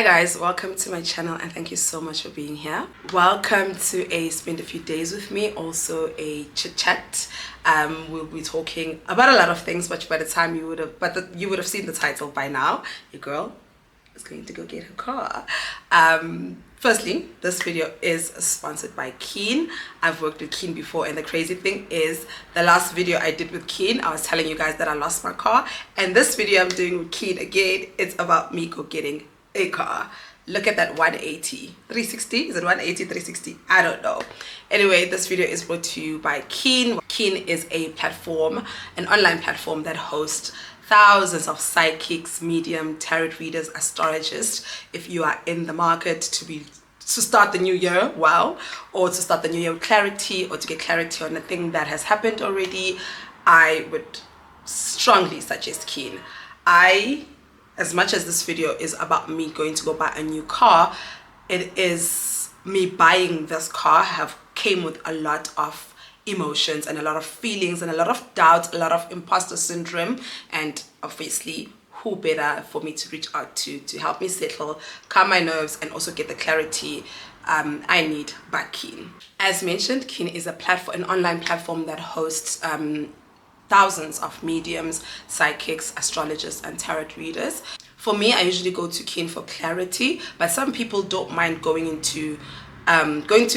Hi guys, welcome to my channel and thank you so much for being here. Welcome to a spend a few days with me, also a chit chat. We'll be talking about a lot of things, but by the time you would have seen the title by now. Your girl is going to go get her car. Firstly, this video is sponsored by Keen. I've worked with Keen before, and the crazy thing is the last video I did with Keen, I was telling you guys that I lost my car, and this video I'm doing with Keen again, it's about me go getting a car. Look at that 180 360. Is it 180 360? I don't know. Anyway, this video is brought to you by Keen. Keen is a platform, an online platform that hosts thousands of psychics, medium, tarot readers, astrologists. If you are in the market to start the new year well, or to start the new year with clarity, or to get clarity on a thing that has happened already, I would strongly suggest Keen. As much as this video is about me going to go buy a new car, it is me buying this car came with a lot of emotions and a lot of feelings and a lot of doubt, a lot of imposter syndrome, and obviously who better for me to reach out to help me settle, calm my nerves, and also get the clarity I need by Keen. As mentioned, Keen is a platform, an online platform that hosts thousands of mediums, psychics, astrologers, and tarot readers. For me, I usually go to Keen for clarity, but some people don't mind going to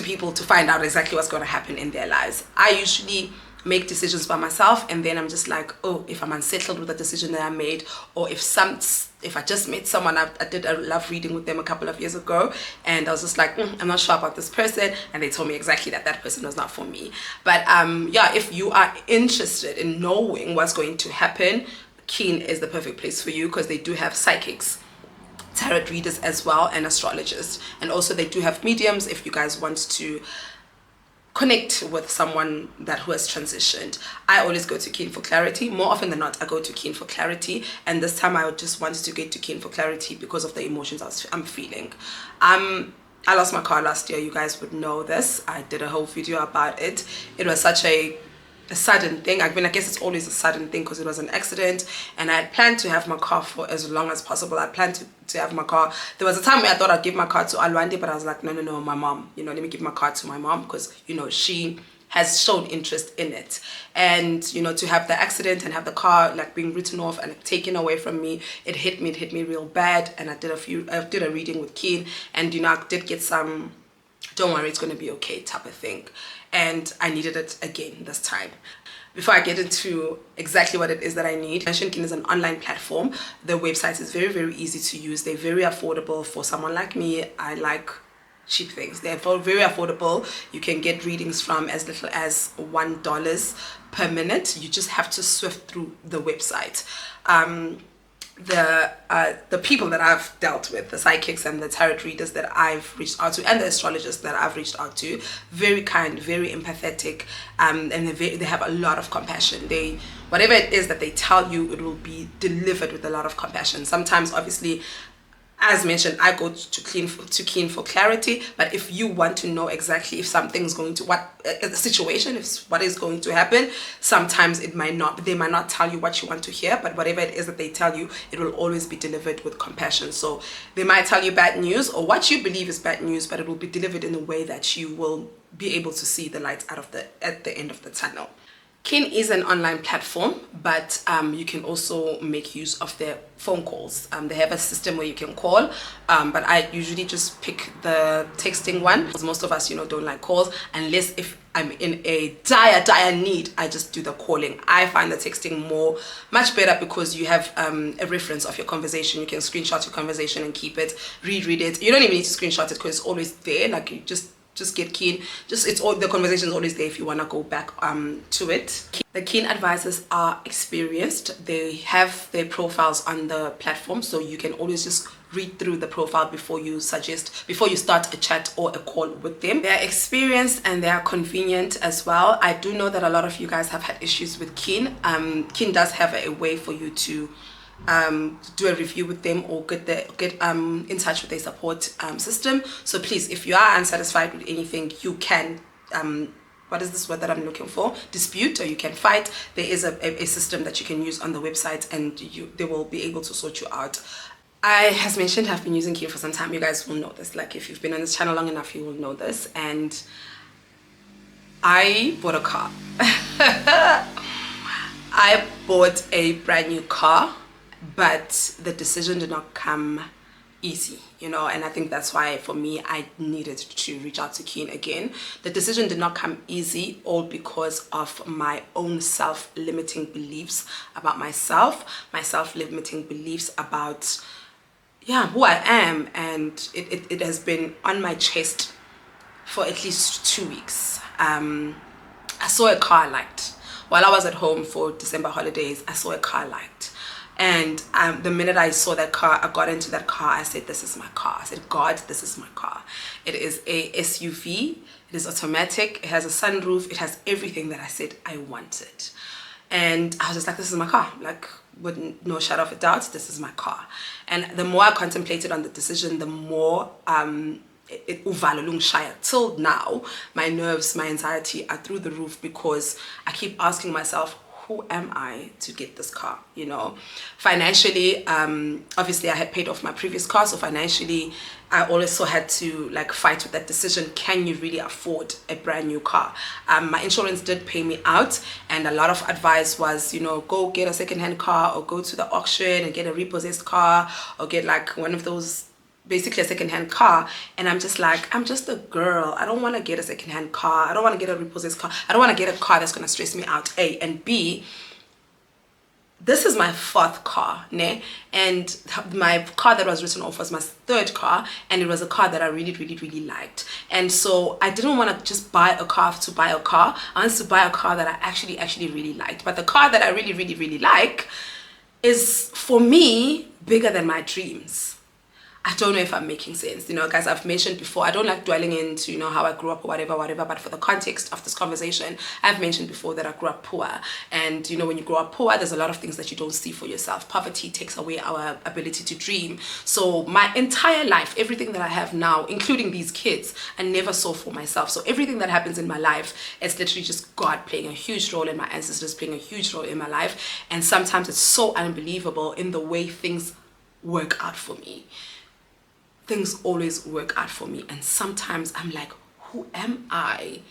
people to find out exactly what's going to happen in their lives. I usually make decisions by myself, and then I'm just like, oh, if I'm unsettled with the decision that I made, or if I just met someone, I did a love reading with them a couple of years ago, and I was just like, I'm not sure about this person, and they told me exactly that person was not for me. But yeah, if you are interested in knowing what's going to happen, Keen is the perfect place for you, because they do have psychics, tarot readers as well, and astrologists, and also they do have mediums if you guys want to connect with someone who has transitioned. I always go to Keen for clarity. More often than not, I go to Keen for clarity, and this time I just wanted to get to Keen for clarity because of the emotions I'm feeling. I lost my car last year. You guys would know this. I did a whole video about it. It was such a sudden thing. I mean, I guess it's always a sudden thing because it was an accident, and I had planned to have my car for as long as possible. I planned to have my car. There was a time where I thought I'd give my car to Alwandi, but I was like, no, my mom, let me give my car to my mom, because she has shown interest in it. And to have the accident and have the car like being written off and taken away from me, it hit me real bad. And I did a reading with Keen, and I did get some don't worry, it's going to be okay type of thing, and I needed it again this time. Before I get into exactly what it is that I need, Keen is an online platform. The website is very, very easy to use. They're very affordable for someone like me. I like cheap things. They're very affordable. You can get readings from as little as $1 per minute. You just have to swift through the website. The people that I've dealt with, the psychics and the tarot readers that I've reached out to, and the astrologers that I've reached out to, very kind, very empathetic, and they have a lot of compassion. Whatever it is that they tell you, it will be delivered with a lot of compassion. Sometimes, obviously, as mentioned, I go to Keen for clarity, but if you want to know exactly if something's going to, the situation, if what is going to happen, sometimes they might not tell you what you want to hear, but whatever it is that they tell you, it will always be delivered with compassion. So they might tell you bad news or what you believe is bad news, but it will be delivered in a way that you will be able to see the light at the end of the tunnel. Keen is an online platform, but you can also make use of their phone calls. They have a system where you can call, but I usually just pick the texting one, because most of us, don't like calls, unless if I'm in a dire need, I just do the calling. I find the texting much better, because you have a reference of your conversation. You can screenshot your conversation and keep it, reread it. You don't even need to screenshot it because it's always there. Like, you just get Keen. The conversation is always there if you want to go back to it. The Keen advisors are experienced. They have their profiles on the platform, so you can always just read through the profile before you start a chat or a call with them. They are experienced and they are convenient as well. I do know that a lot of you guys have had issues with Keen. Keen does have a way for you to do a review with them, or get in touch with their support system. So please, if you are unsatisfied with anything, you can what is this word that I'm looking for? Dispute, or you can fight. There is a system that you can use on the website, and they will be able to sort you out. as mentioned, have been using Chit for some time. You guys will know this. Like, if you've been on this channel long enough, you will know this. And I bought a car. I bought a brand new car, but the decision did not come easy, you know, and I think that's why for me I needed to reach out to Chit again. The decision did not come easy, all because of my own self-limiting beliefs about myself, my self-limiting beliefs about who I am, and it has been on my chest for at least 2 weeks. I saw a car I liked while I was at home for December holidays. I saw a car I liked, and the minute I saw that car, I got into that car, I said, this is my car. I said, God, this is my car. It is a SUV, it is automatic, it has a sunroof, it has everything that I said I wanted. And I was just like, this is my car, like, with no shadow of a doubt, this is my car. And the more I contemplated on the decision, the more till now, my nerves, my anxiety are through the roof, because I keep asking myself, who am I to get this car? You know, financially, obviously I had paid off my previous car, so financially I also had to like fight with that decision. Can you really afford a brand new car? My insurance did pay me out, and a lot of advice was, you know, go get a second-hand car, or go to the auction and get a repossessed car, or get like one of those, basically a second-hand car. And I'm just like, I'm just a girl. I don't want to get a second-hand car. I don't want to get a repossessed car. I don't want to get a car that's going to stress me out, A. And B, this is my 4th car, ne? And my car that was written off was my 3rd car, and it was a car that I really, really, really liked. And so I didn't want to just buy a car to buy a car. I wanted to buy a car that I actually really liked. But the car that I really, really, really like is, for me, bigger than my dreams. I don't know if I'm making sense, you know, guys. I've mentioned before, I don't like dwelling into, you know, how I grew up or whatever, but for the context of this conversation, I've mentioned before that I grew up poor. And, you know, when you grow up poor, there's a lot of things that you don't see for yourself. Poverty takes away our ability to dream. So my entire life, everything that I have now, including these kids, I never saw for myself. So everything that happens in my life, it's literally just God playing a huge role, and my ancestors playing a huge role in my life. And sometimes it's so unbelievable in the way things work out for me. Things always work out for me, and sometimes I'm like, who am I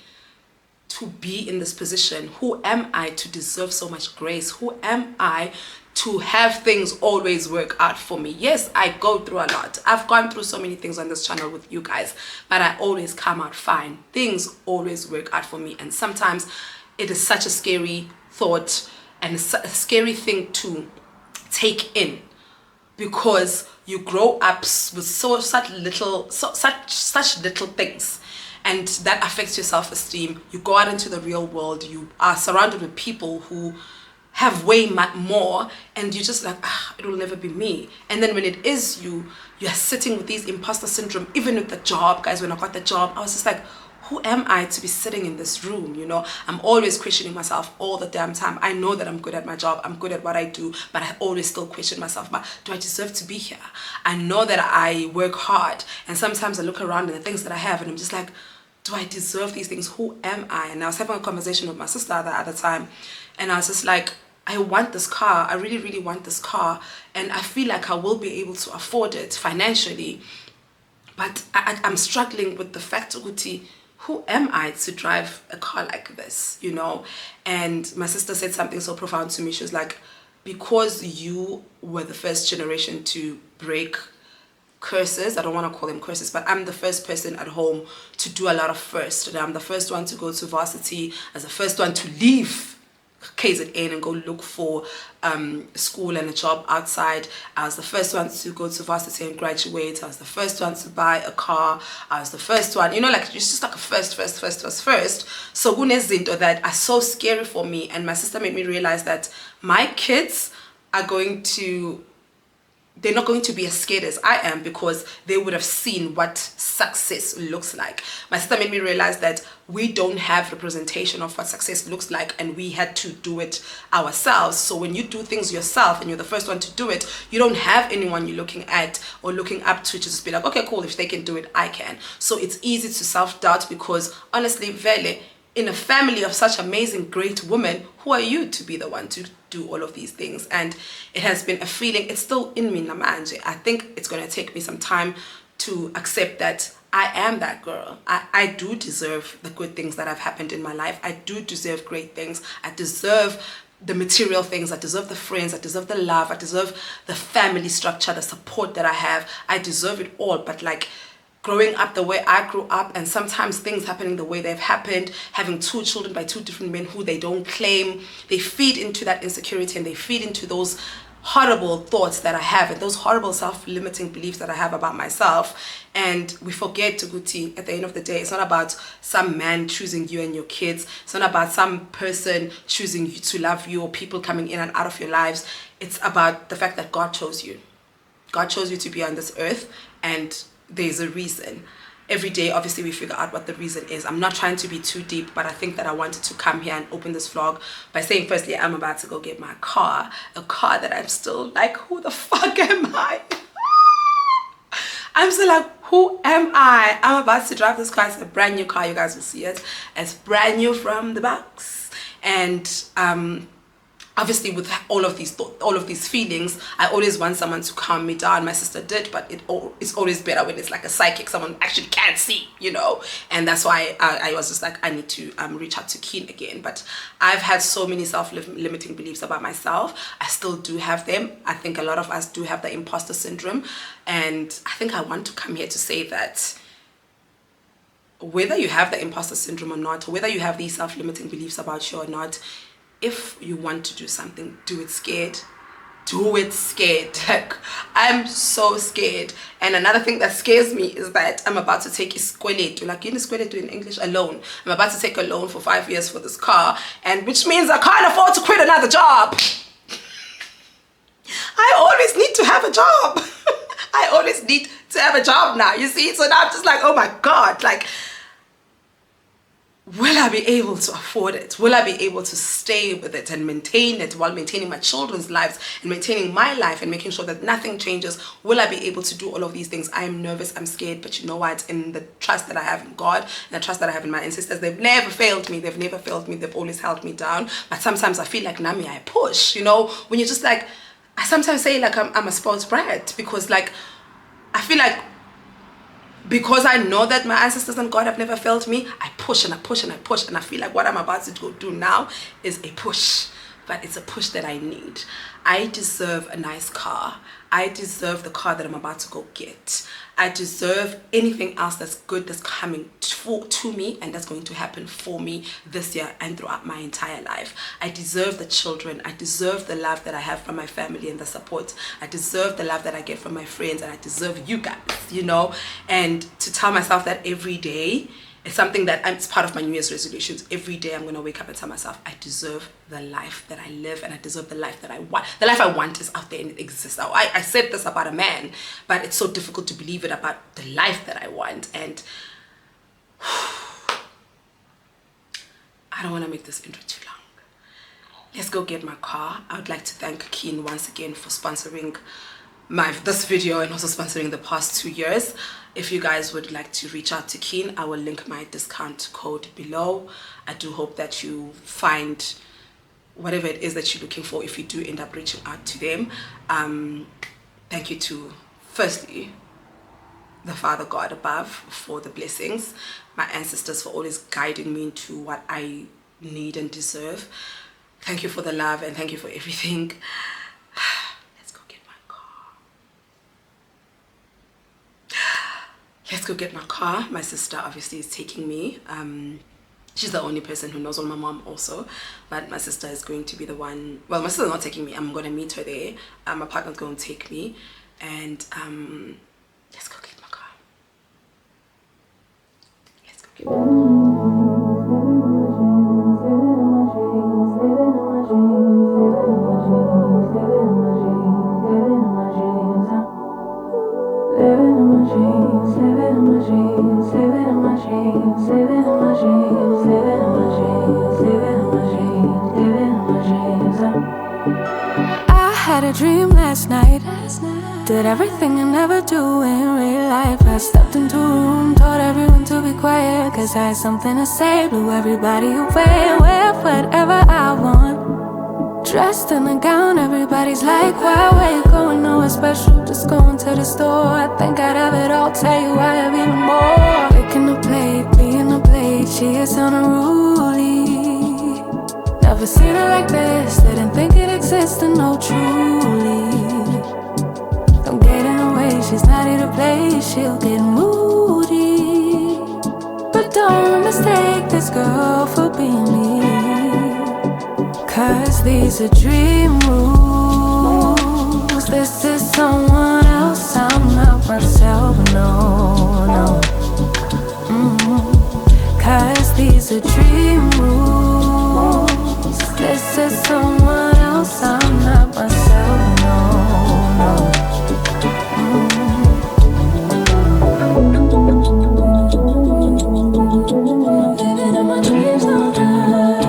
to be in this position? Who am I to deserve so much grace? Who am I to have things always work out for me? Yes, I go through a lot. I've gone through so many things on this channel with you guys, but I always come out fine. Things always work out for me, and sometimes it is such a scary thought and a scary thing to take in, because you grow up with such little things, and that affects your self-esteem. You go out into the real world, you are surrounded with people who have way more, and you're just like, it will never be me. And then when it is you, you're sitting with these imposter syndrome. Even with the job, guys, when I got the job, I was just like, who am I to be sitting in this room? You know, I'm always questioning myself all the damn time. I know that I'm good at my job, I'm good at what I do, but I always still question myself. But do I deserve to be here? I know that I work hard, and sometimes I look around at the things that I have, and I'm just like, do I deserve these things? Who am I? And I was having a conversation with my sister the other time, and I was just like, I want this car. I really, really want this car, and I feel like I will be able to afford it financially, but I'm struggling with the fact that, who am I to drive a car like this, you know? And my sister said something so profound to me. She was like, because you were the first generation to break curses, I don't want to call them curses, but I'm the first person at home to do a lot of first. And I'm the first one to go to varsity, as the first one to leave KZN and go look for school and a job outside. I was the first one to go to varsity and graduate. I was the first one to buy a car. I was the first one, you know, like it's just like a first. So kunezinto that are so scary for me, and my sister made me realize that my kids are they're not going to be as scared as I am, because they would have seen what success looks like. My sister made me realize that we don't have representation of what success looks like, and we had to do it ourselves. So when you do things yourself and you're the first one to do it, you don't have anyone you're looking at or looking up to just be like, okay, cool, if they can do it, I can. So it's easy to self-doubt, because honestly, vele, in a family of such amazing, great women, who are you to be the one to do all of these things? And it has been a feeling, it's still in me, namanje. I think it's going to take me some time to accept that I am that girl. I do deserve the good things that have happened in my life. I do deserve great things. I deserve the material things. I deserve the friends. I deserve the love. I deserve the family structure, the support that I have. I deserve it all. But like, growing up the way I grew up, and sometimes things happening the way they've happened, having 2 children by 2 different men who they don't claim, they feed into that insecurity, and they feed into those horrible thoughts that I have, and those horrible self-limiting beliefs that I have about myself. And we forget, Tuguti, at the end of the day, it's not about some man choosing you and your kids. It's not about some person choosing you to love you, or people coming in and out of your lives. It's about the fact that God chose you. God chose you to be on this earth, and there's a reason. Every day, obviously, we figure out what the reason is. I'm not trying to be too deep, but I think that I wanted to come here and open this vlog by saying, firstly, I'm about to go get my car. A car that I'm still like, who the fuck am I? I'm still like, who am I? I'm about to drive this car. It's a brand new car. You guys will see it. It's brand new from the box. And obviously, with all of these feelings, I always want someone to calm me down. My sister did, but it's always better when it's like a psychic, someone actually can't see, you know. And that's why I was just like, I need to reach out to Keen again. But I've had so many self-limiting beliefs about myself. I still do have them. I think a lot of us do have the imposter syndrome, and I think I want to come here to say that whether you have the imposter syndrome or not, or whether you have these self-limiting beliefs about you or not, if you want to do something, do it scared. Do it scared. Like, I'm so scared. And another thing that scares me is that I'm about to take iskweletu. Like, you know iskweletu in English, a loan. I'm about to take a loan for 5 years for this car, and which means I can't afford to quit another job. I always need to have a job. I always need to have a job now, you see? So now I'm just like, oh my God, like, will I be able to afford it? Will I be able to stay with it and maintain it while maintaining my children's lives and maintaining my life and making sure that nothing changes? Will I be able to do all of these things? I am nervous, I'm scared, but you know what? In the trust that I have in God and the trust that I have in my ancestors, they've never failed me. They've never failed me. They've always held me down. But sometimes I feel like, Nami, I push, you know? When you're just like, I sometimes say like I'm a spoiled brat, because like, I feel like, because I know that my ancestors and God have never failed me, I push and I push and I push, and I feel like what I'm about to go do now is a push, but it's a push that I need. I deserve a nice car. I deserve the car that I'm about to go get. I deserve anything else that's good that's coming to me, and that's going to happen for me this year and throughout my entire life. I deserve the children. I deserve the love that I have from my family and the support. I deserve the love that I get from my friends, and I deserve you guys, you know. And to tell myself that every day, it's something that it's part of my New Year's resolutions. Every day I'm going to wake up and tell myself, I deserve the life that I live, and I deserve the life that I want. The life I want is out there and it exists. I said this about a man, but it's so difficult to believe it about the life that I want. And I don't want to make this intro too long. Let's go get my car. I would like to thank Keen once again for sponsoring this video and also sponsoring the past 2 years. If you guys would like to reach out to Keen, I will link my discount code below. I do hope that you find whatever it is that you're looking for if you do end up reaching out to them. Thank you to, firstly, the Father God above for the blessings, my ancestors for always guiding me into what I need and deserve. Thank you for the love, and thank you for everything. Let's go get my car. Let's go get my car. My sister obviously is taking me. She's the only person who knows, on my mom also, but my sister is going to be the one. Well, my sister's not taking me. I'm going to meet her there. My partner's going to take me, and let's go get my car. Let's go get my car. I had a dream last night. Did everything I never do in real life. I stepped into a room, told everyone to be be quiet, cause I had something to say. Blew everybody away, wear whatever I want. Dressed in a gown, everybody's like, where you going? Nowhere special, just going to the store. I think I'd have it all, tell you I have even more. Picking a plate, being a plate, she is unruly. Never seen her like this, didn't think it existed, no truly. Don't get in her way, she's not here to play, she'll get moody. But don't mistake this girl for being me, cause these are dream rules. This is someone else, I'm not myself, no, no. Cause these are dream rules. This is someone else, I'm not myself, no, no. Living in my dreams all night.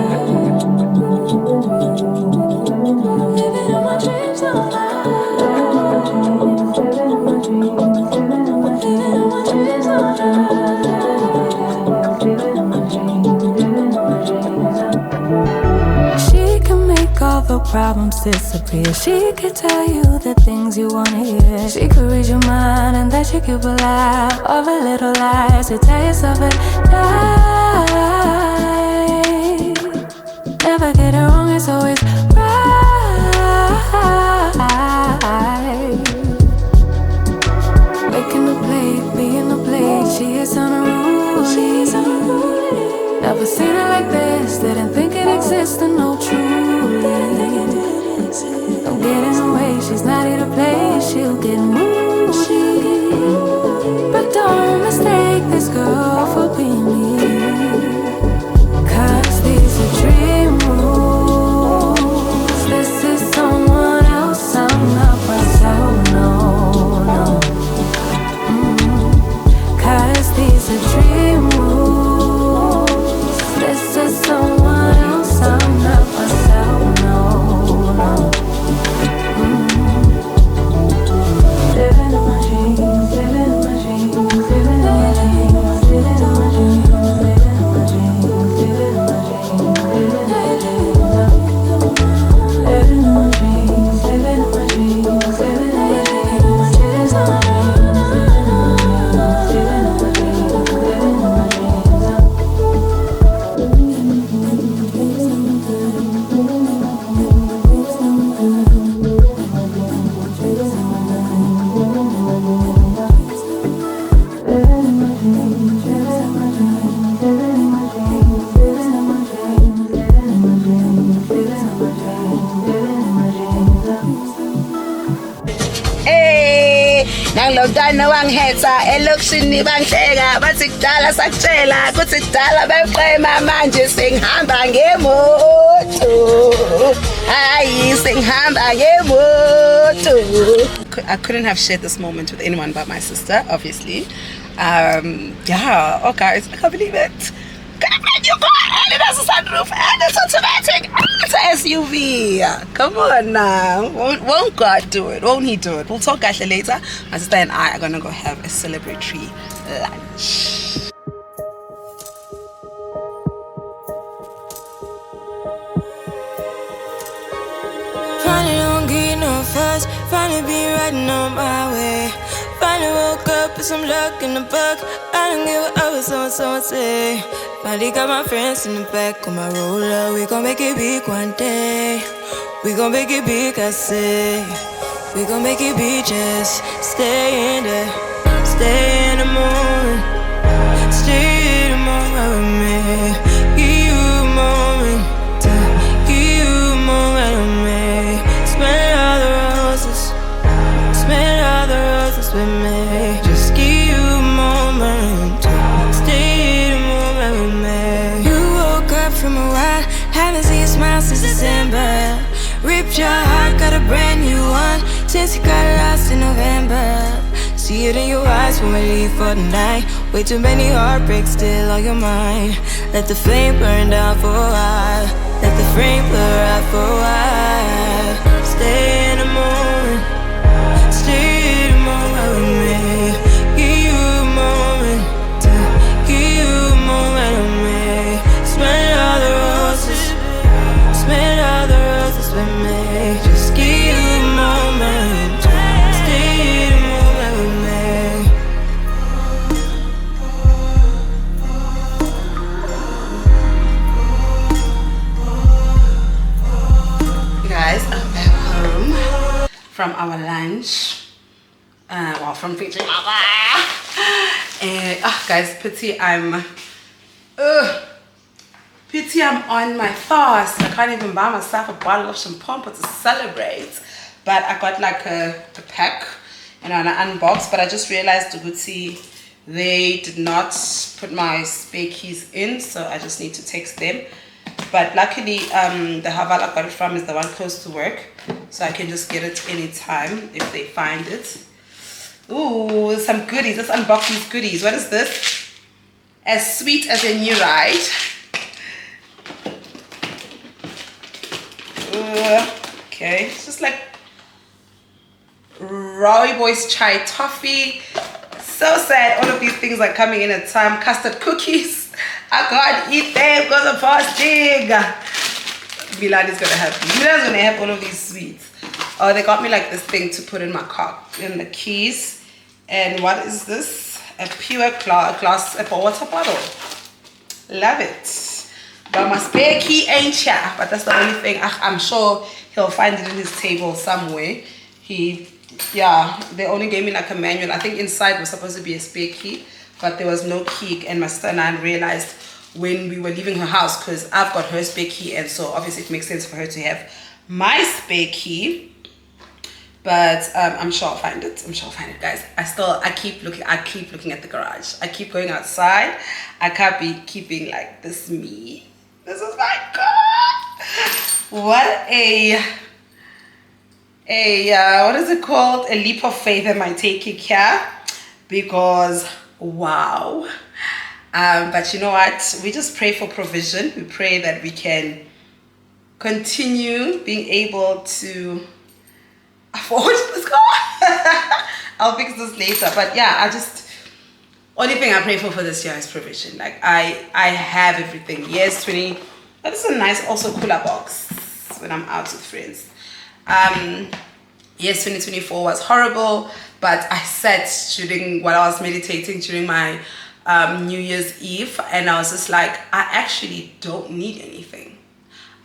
Living in my dreams all night. Living in my dreams. Living in my dreams all night. Living in my dreams. Living in my dreams. She can make all the problems disappear. She could tell you the things you wanna hear. She could read your mind and that you keep alive. All the little lies to tell yourself at night. Never get it wrong, it's always right. Making a plate, being a plate, she is unruly. Never seen her like this, didn't think it existed, no truly. Don't get in her way, she's not here to play, she'll get moody. But don't mistake this girl for being me, cause these are dream rules. This is someone else, I'm not myself, no, no. Cause these are dream rules. This is someone else, I'm not myself, no, no. Living in my dreams, living in my dreams, living in my dreams, living in my dreams, living in my dreams, living in my dreams, living in my dreams, living in my dreams, living in my Nangilokudana wanghetha elokishini bangihleka bathi kudala sakutshela kuthi kudala beqema manje sengihamba ngemoto hayi sengihamba ngemoto. I couldn't have shared this moment with anyone but my sister, obviously. Yeah, oh guys, I can't believe it. Can I find your car? And it has a sunroof and it's automatic and it's an SUV. Come on now. Won't God do it? Won't he do it? We'll talk actually later. My sister and I are gonna go have a celebratory lunch. Finally don't get no fuss. Finally be riding on my way. Finally woke up with some luck in the book. I don't give a what someone say. Finally got my friends in the back of my roller. We gon' make it big one day. We gon' make it big, I say. We gon' make it big, just stay in there. Stay in the moment. Stay in the moment with me. Give you a moment. Give you a moment with me. Smell all the roses. Smell all the roses with me. Just give you a moment. Stay in the moment with me. You woke up from a while. Haven't seen you smile since December. Ripped your heart, got a brand new one since you got lost in November. See it in your eyes when we leave for the night. Way too many heartbreaks still on your mind. Let the flame burn down for a while. Let the flame blur out for a while. Stay in the moment. Stay in the moment with me. Give you a moment. Give you from our lunch. Well, from featuring mama. And guys, pity I'm on my fast. I can't even buy myself a bottle of champagne to celebrate. But I got like a pack, and I unboxed. But I just realized, Gucci, they did not put my spare keys in, so I just need to text them. But luckily, the Haval I got it from is the one close to work, so I can just get it anytime if they find it. Ooh, some goodies. Let's unbox these goodies. What is this? As sweet as a new ride. Okay, it's just like Roy Boys chai toffee. So sad all of these things are coming in at time. Custard cookies, I can't eat them because I'm fasting. Milan's gonna have all of these sweets. Oh, they got me like this thing to put in my car, in the keys. And what is this? A pure glass apple water bottle. Love it. But my spare key ain't here, but that's the only thing. I'm sure he'll find it in his table somewhere. They only gave me like a manual. I think inside was supposed to be a spare key, but there was no key. And my sister and I realized when we were leaving her house, because I've got her spare key, and so obviously it makes sense for her to have my spare key. But I'm sure I'll find it. Guys. I keep looking at the garage. I keep going outside. I can't be keeping like this me. This is my God. What what is it called? A leap of faith am I taking here? Because wow. But you know what? We just pray for provision. We pray that we can continue being able to afford this car. I'll fix this later. But yeah, only thing I pray for this year is provision. Like I have everything. Yes, 20. But this is a nice also cooler box when I'm out with friends. Yes, 2024 was horrible, but I sat while I was meditating during my New Year's Eve, and I was just like, I actually don't need anything.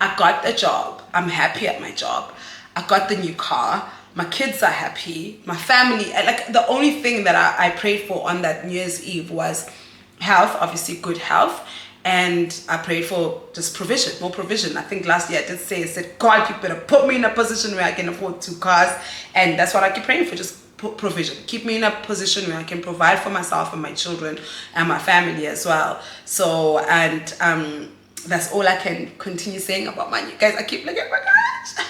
I got the job. I'm happy at my job. I got the new car. My kids are happy. My family, like the only thing that I prayed for on that New Year's Eve was health, obviously good health. And I prayed for just provision, more provision. I think last year I said, God, you better put me in a position where I can afford 2 cars. And that's what I keep praying for, just provision. Keep me in a position where I can provide for myself and my children and my family as well. So, and that's all I can continue saying about my new guys. I keep looking at my garage.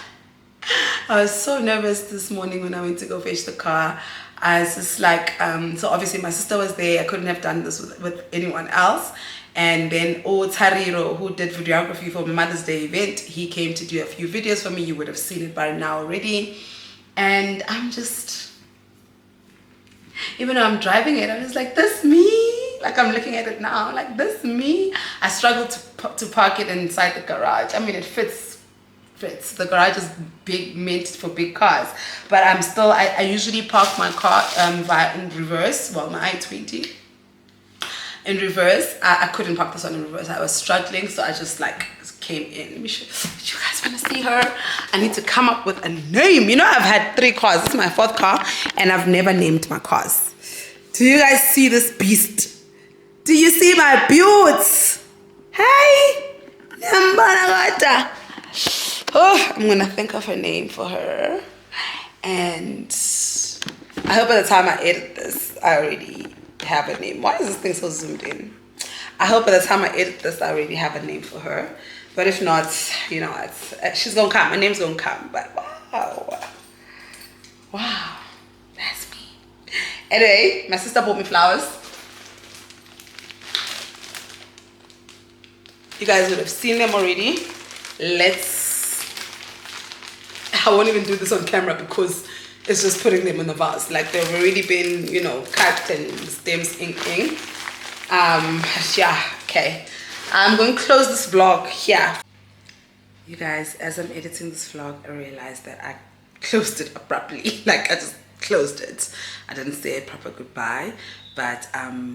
I was so nervous this morning when I went to go fetch the car. I was just like, so obviously my sister was there. I couldn't have done this with anyone else. And then Tariro, who did videography for my Mother's Day event, he came to do a few videos for me. You would have seen it by now already. And I'm just, even though I'm driving it, I'm just like, this me? Like I'm looking at it now, like this me? I struggled to park it inside the garage. I mean, it fits. The garage is big, meant for big cars. But I'm still, I usually park my car in reverse, well, my i20. In reverse. I couldn't park this one in reverse. I was struggling, so I just like came in. Let me show you guys want to see her. I need to come up with a name. You know, I've had 3 cars. This is my 4th car, and I've never named my cars. Do you guys see this beast? Do you see my beauts? Hey, oh, I'm gonna think of a name for her, and I hope by the time I edit this, I already have a name. Why is this thing so zoomed in? I hope by the time I edit this, I already have a name for her. But if not, you know, she's gonna come. My name's gonna come. But wow, that's me. Anyway, my sister bought me flowers. You guys would have seen them already. I won't even do this on camera because it's just putting them in the vase. Like they've already been, you know, cut and stems inking. Yeah, okay. I'm going to close this vlog here. You guys, as I'm editing this vlog, I realized that I closed it abruptly. Like I just closed it. I didn't say a proper goodbye. But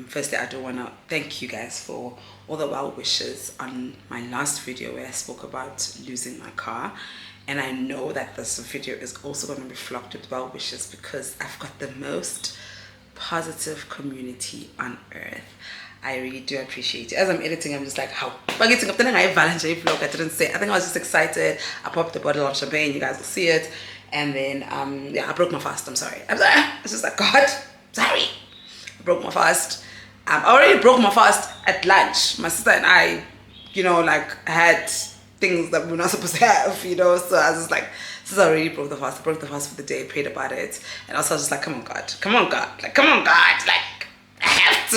firstly, I do want to thank you guys for all the well wishes on my last video where I spoke about losing my car. and I know that this video is also going to be flocked with well wishes because I've got the most positive community on earth. I really do appreciate it. As I'm editing, I'm just like, how? I didn't say. I think I was just excited. I popped a bottle of champagne. You guys will see it. And then, yeah, I broke my fast. I'm sorry. It's just like, God, sorry. I broke my fast. I already broke my fast at lunch. My sister and I, you know, like, had things that we're not supposed to have, you know. So I was just like, since I already broke the fast, I broke the fast for the day, prayed about it. And also I was just like, come on, God. Come on, God. Like, come on, God. Like, I have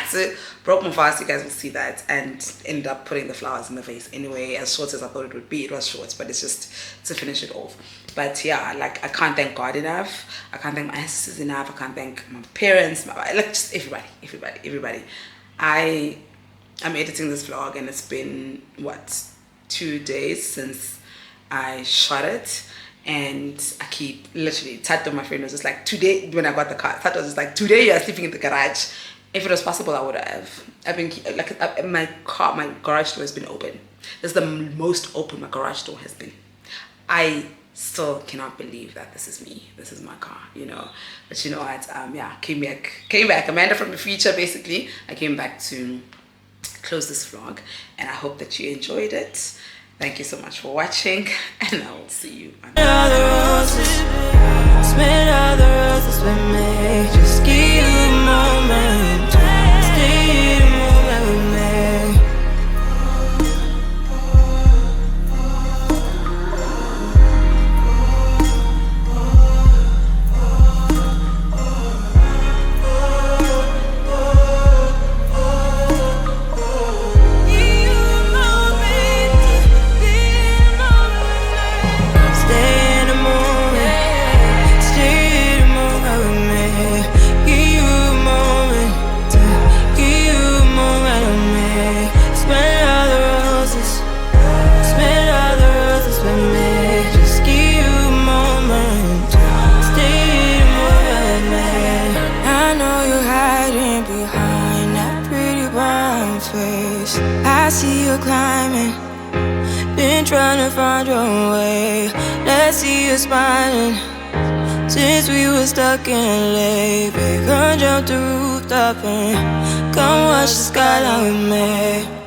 to. Broke my fast, you guys will see that, and ended up putting the flowers in the vase anyway. As short as I thought it would be, it was short, but it's just to finish it off. But yeah, like, I can't thank God enough. I can't thank my ancestors enough. I can't thank my parents, like, just everybody. I'm editing this vlog, and it's been what, 2 days since I shot it. And I keep literally, Tato, my friend, was just like, today, when I got the car, Tato was just like, today you are sleeping in the garage. If it was possible, I would have. I've been, like, my garage door has been open. This is the most open my garage door has been. I still cannot believe that this is me. This is my car, you know. But you know what, yeah, came back. Amanda from the future, basically. I came back to close this vlog, and I hope that you enjoyed it. Thank you so much for watching, and I will see you on the Just give you a moment. Stay in the moment with me. I see you climbing, been trying to find your way. Let's see you smiling. Since we were stuck in LA, babe, come jump the rooftop and come watch the skyline with me.